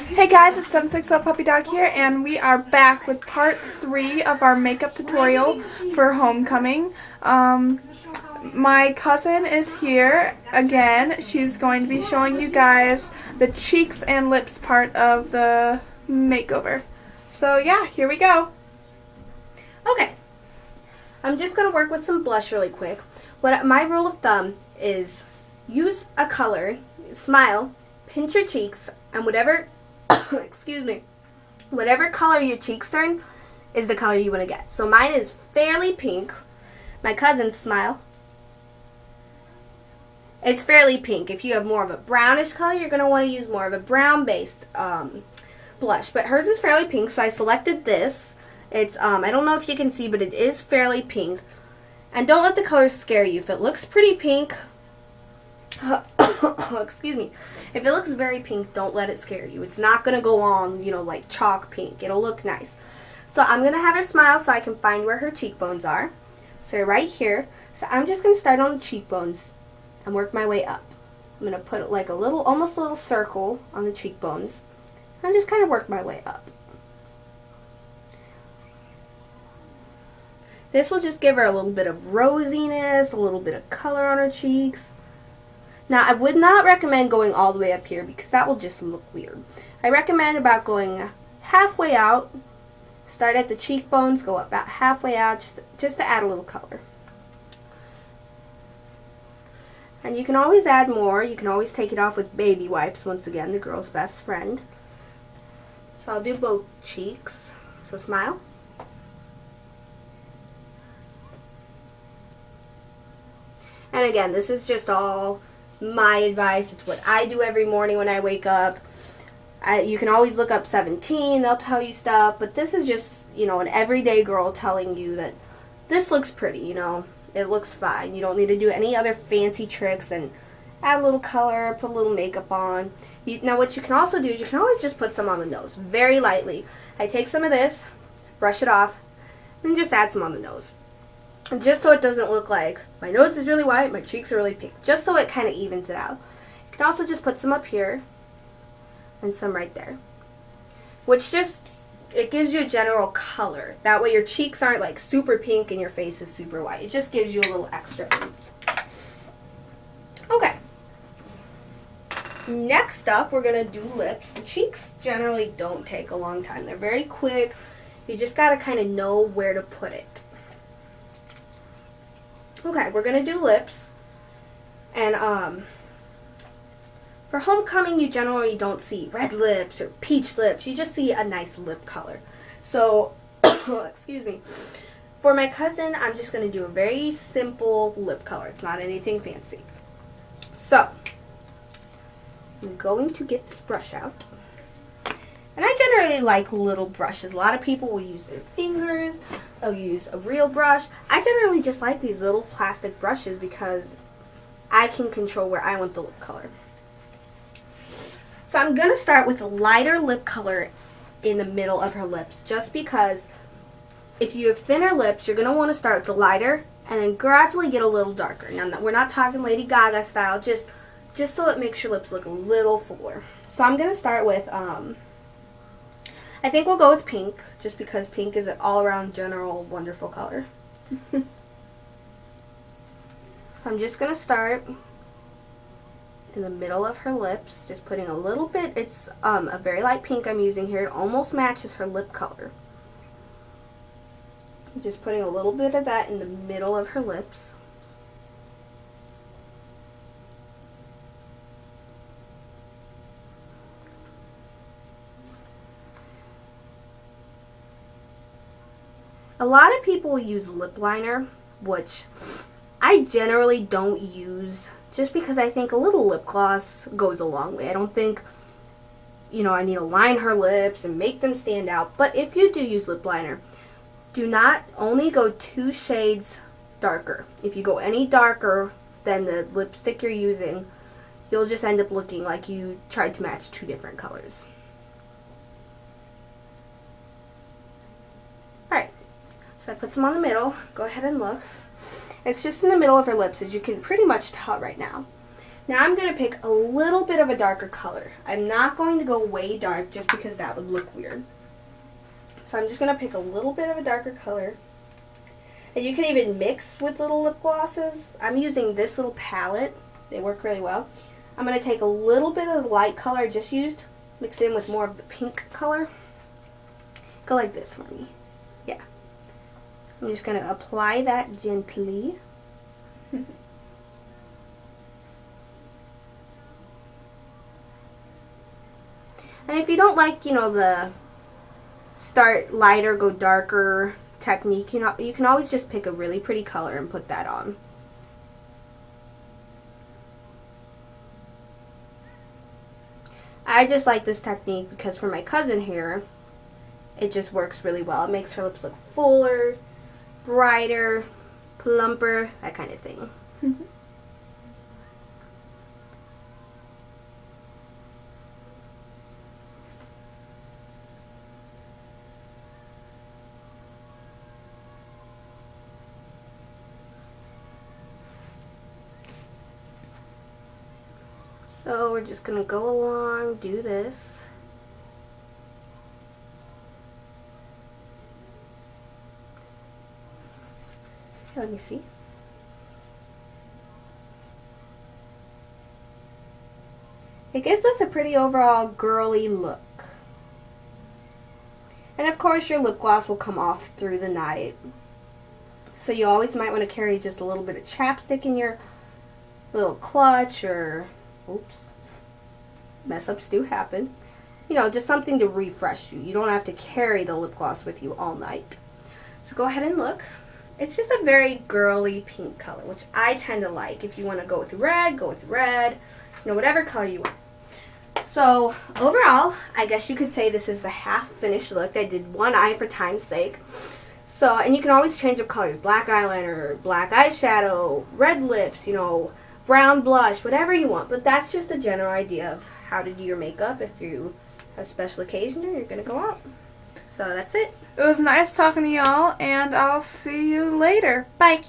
Hey guys, it's 760 Puppy Dog here, and we are back with part 3 of our makeup tutorial for homecoming. My cousin is here again. She's going to be showing you guys the cheeks and lips part of the makeover. So yeah, here we go. Okay, I'm just going to work with some blush really quick. My rule of thumb is use a color, smile, pinch your cheeks, and whatever excuse me, whatever color your cheeks turn is the color you want to get. So mine is fairly pink. My cousin's smile, it's fairly pink. If you have more of a brownish color, you're going to want to use more of a brown based blush. But hers is fairly pink, so I selected this. It's I don't know if you can see, but it is fairly pink. And don't let the colors scare you. If it looks pretty pink, excuse me, if it looks very pink, don't let it scare you. It's not going to go on, like chalk pink. It'll look nice. So I'm going to have her smile so I can find where her cheekbones are. So right here. So I'm just going to start on the cheekbones and work my way up. I'm going to put like almost a little circle on the cheekbones and just kind of work my way up. This will just give her a little bit of rosiness, a little bit of color on her cheeks. Now, I would not recommend going all the way up here because that will just look weird. I recommend about going halfway out. Start at the cheekbones, go about halfway out just to add a little color. And you can always add more. You can always take it off with baby wipes, once again, the girl's best friend. So I'll do both cheeks. So smile. And again, this is just all my advice. It's what I do every morning when I wake up. You can always look up 17. They'll tell you stuff. But this is just, an everyday girl telling you that this looks pretty, It looks fine. You don't need to do any other fancy tricks and add a little color, put a little makeup on. Now what you can also do is you can always just put some on the nose, very lightly. I take some of this, brush it off, and just add some on the nose. Just so it doesn't look like my nose is really white, my cheeks are really pink. Just so it kind of evens it out. You can also just put some up here and some right there. Which it gives you a general color. That way your cheeks aren't like super pink and your face is super white. It just gives you a little extra oomph. Okay. Next up, we're going to do lips. The cheeks generally don't take a long time. They're very quick. You just got to kind of know where to put it. Okay, we're going to do lips, and for homecoming you generally don't see red lips or peach lips, you just see a nice lip color. So, excuse me, for my cousin I'm just going to do a very simple lip color, it's not anything fancy. So, I'm going to get this brush out. And I generally like little brushes. A lot of people will use their fingers. They'll use a real brush. I generally just like these little plastic brushes because I can control where I want the lip color. So I'm going to start with a lighter lip color in the middle of her lips. Just because if you have thinner lips, you're going to want to start with the lighter and then gradually get a little darker. Now, we're not talking Lady Gaga style. Just so it makes your lips look a little fuller. So I'm going to start with I think we'll go with pink, just because pink is an all-around general wonderful color. So I'm just going to start in the middle of her lips, just putting a little bit. It's a very light pink I'm using here. It almost matches her lip color. Just putting a little bit of that in the middle of her lips. A lot of people use lip liner, which I generally don't use just because I think a little lip gloss goes a long way. I don't think, I need to line her lips and make them stand out. But if you do use lip liner, do not only go 2 shades darker. If you go any darker than the lipstick you're using, you'll just end up looking like you tried to match 2 different colors. Alright. So I put some on the middle. Go ahead and look. It's just in the middle of her lips, as you can pretty much tell right now. Now I'm going to pick a little bit of a darker color. I'm not going to go way dark just because that would look weird. So I'm just going to pick a little bit of a darker color. And you can even mix with little lip glosses. I'm using this little palette. They work really well. I'm going to take a little bit of the light color I just used, mix it in with more of the pink color. Go like this for me. Yeah. I'm just going to apply that gently. And if you don't like, the start lighter, go darker technique, you can always just pick a really pretty color and put that on. I just like this technique because for my cousin here, it just works really well. It makes her lips look fuller, brighter, plumper, that kind of thing. So we're just going to go along, do this. Okay, let me see. It gives us a pretty overall girly look. And of course your lip gloss will come off through the night. So you always might want to carry just a little bit of chapstick in your little clutch, or oops, mess ups do happen. Just something to refresh you. You don't have to carry the lip gloss with you all night. So go ahead and look. It's just a very girly pink color, which I tend to like. If you want to go with red, go with red. Whatever color you want. So overall, I guess you could say this is the half finished look. I did one eye for time's sake. So, and you can always change up colors. Black eyeliner, black eyeshadow, red lips, brown blush, whatever you want. But that's just a general idea of how to do your makeup if you have a special occasion or you're going to go out. So that's it. It was nice talking to y'all, and I'll see you later. Bye.